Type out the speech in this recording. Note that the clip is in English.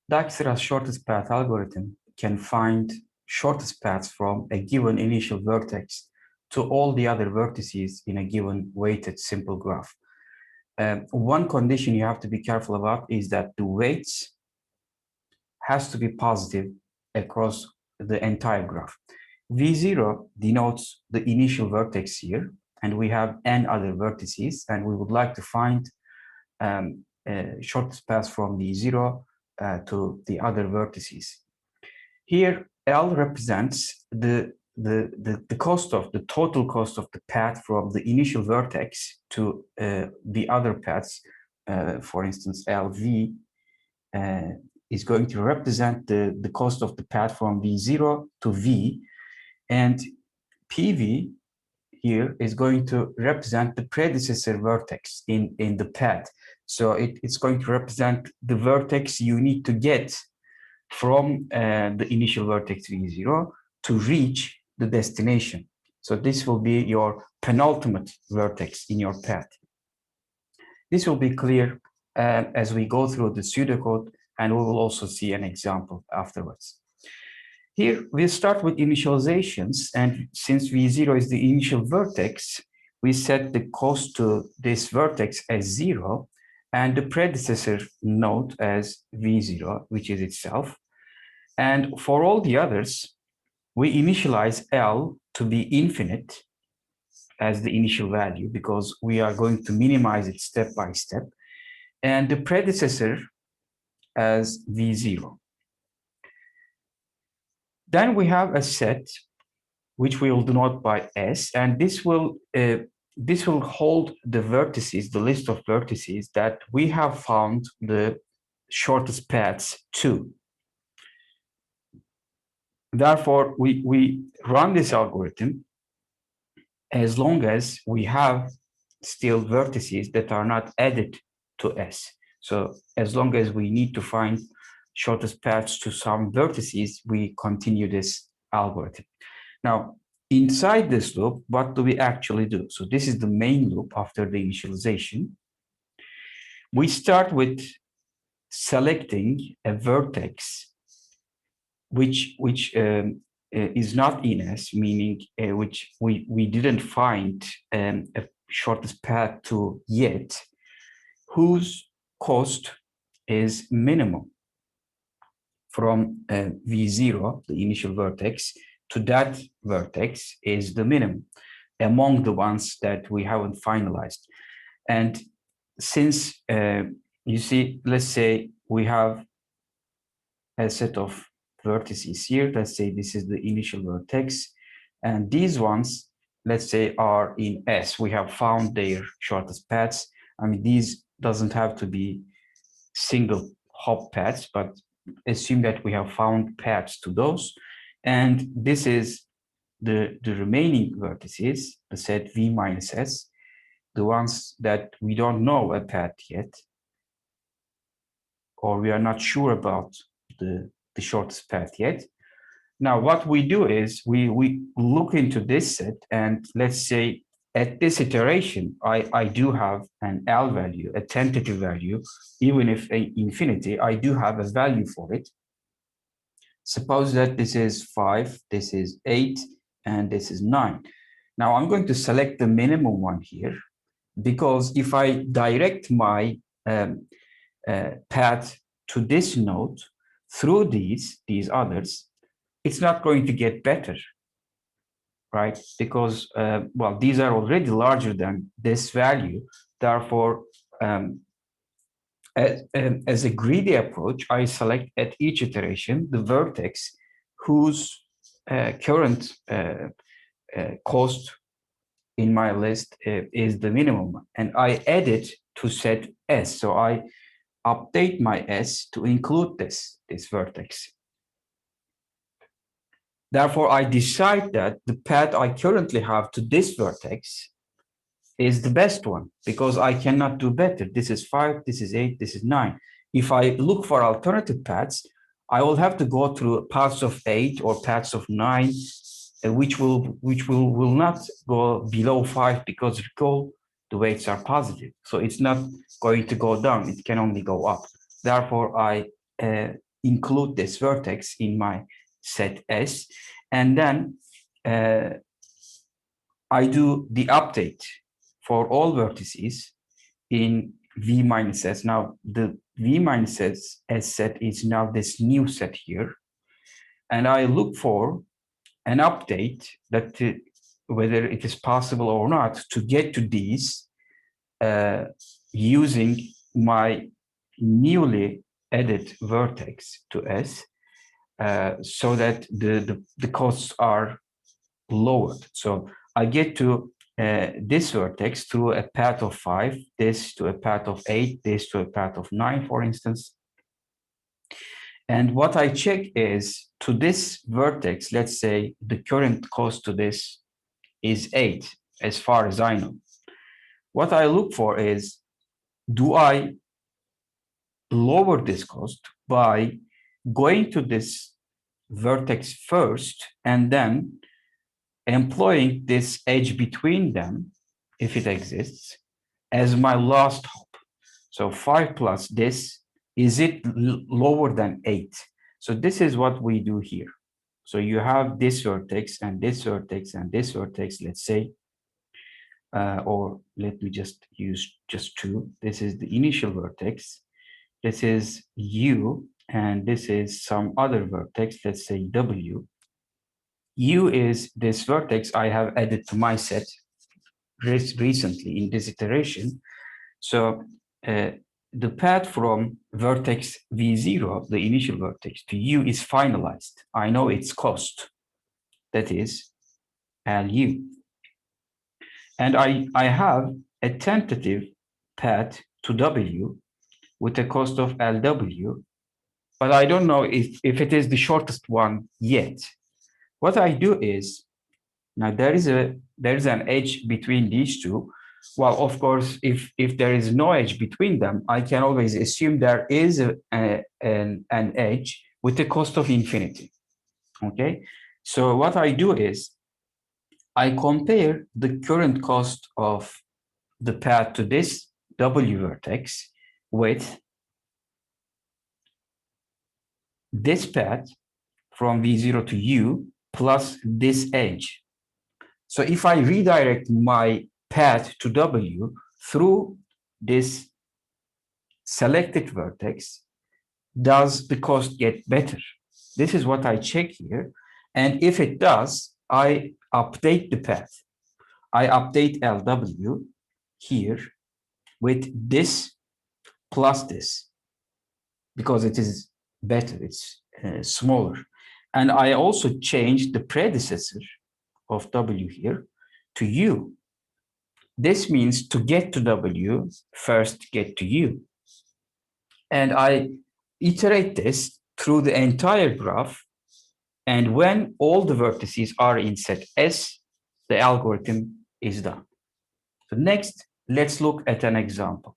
Dijkstra's shortest path algorithm can find shortest paths from a given initial vertex to all the other vertices in a given weighted simple graph. One condition you have to be careful about is that the weights has to be positive across the entire graph. V0 denotes the initial vertex here, and we have n other vertices, and we would like to find shortest path from V0 to the other vertices. Here, L represents the cost of the total cost of the path from the initial vertex to the other paths. For instance, LV is going to represent the cost of the path from V0 to V, and PV here is going to represent the predecessor vertex in the path. So it's going to represent the vertex you need to get from the initial vertex V0 to reach the destination. So this will be your penultimate vertex in your path. This will be clear as we go through the pseudocode, and we will also see an example afterwards. Here we start with initializations, and since V0 is the initial vertex, we set the cost to this vertex as 0 and the predecessor node as V0, which is itself. And for all the others, we initialize L to be infinite as the initial value, because we are going to minimize it step by step, and the predecessor as V0. Then we have a set which we will denote by S, and this will hold the vertices, the list of vertices that we have found the shortest paths to. Therefore, we run this algorithm as long as we have still vertices that are not added to S. So as long as we need to find shortest paths to some vertices, we continue this algorithm. Now, inside this loop, what do we actually do? So this is the main loop after the initialization. We start with selecting a vertex which is not in S, meaning which we didn't find a shortest path to yet, whose cost is minimum from V0, the initial vertex, to that vertex is the minimum among the ones that we haven't finalized. And since you see, let's say we have a set of vertices here. Let's say this is the initial vertex, and these ones, let's say, are in S. We have found their shortest paths. I mean, these doesn't have to be single hop paths, but assume that we have found paths to those. And this is the remaining vertices, the set V minus S, the ones that we don't know a path yet, or we are not sure about the shortest path yet. Now, what we do is we look into this set, and let's say at this iteration, I do have an L value, a tentative value, even if infinity, I do have a value for it. Suppose that this is 5, this is 8, and this is 9. Now I'm going to select the minimum one here, because if I direct my path to this node through these others, it's not going to get better, right? Because, well, these are already larger than this value. Therefore, as a greedy approach, I select at each iteration the vertex whose current cost in my list is the minimum, and I add it to set S. So I update my S to include this vertex. Therefore, I decide that the path I currently have to this vertex is the best one, because I cannot do better. This is 5, this is 8, this is 9. If I look for alternative paths, I will have to go through paths of 8 or paths of 9, which will not go below 5, because recall, the weights are positive. So it's not going to go down, it can only go up. Therefore, I include this vertex in my set S, and then I do the update for all vertices in V minus S. Now the V minus S set is now this new set here, and I look for an update that whether it is possible or not to get to these using my newly added vertex to S, so that the costs are lowered. So I get to this vertex through a path of 5, this to a path of 8, this to a path of 9, for instance. And what I check is to this vertex, let's say the current cost to this is 8, as far as I know. What I look for is, do I lower this cost by going to this vertex first and then employing this edge between them, if it exists, as my last hop? So 5 plus this, is it lower than 8? So this is what we do here. So you have this vertex and this vertex and this vertex, let's say, or let me just use just 2. This is the initial vertex. This is U, and this is some other vertex, let's say W. U is this vertex I have added to my set recently in this iteration. So the path from vertex V0, the initial vertex, to U is finalized. I know its cost, that is LU. And I have a tentative path to W with a cost of LW, but I don't know if it is the shortest one yet. What I do is, now there is an edge between these two. Well, of course, if there is no edge between them, I can always assume there is an edge with the cost of infinity. Okay, so what I do is I compare the current cost of the path to this W vertex with this path from V0 to U plus this edge. So if I redirect my path to W through this selected vertex, does the cost get better? This is what I check here. And if it does, I update the path. I update LW here with this plus this, because it is better, it's smaller. And I also change the predecessor of W here to U. This means to get to W, first get to U. And I iterate this through the entire graph. And when all the vertices are in set S, the algorithm is done. So next, let's look at an example.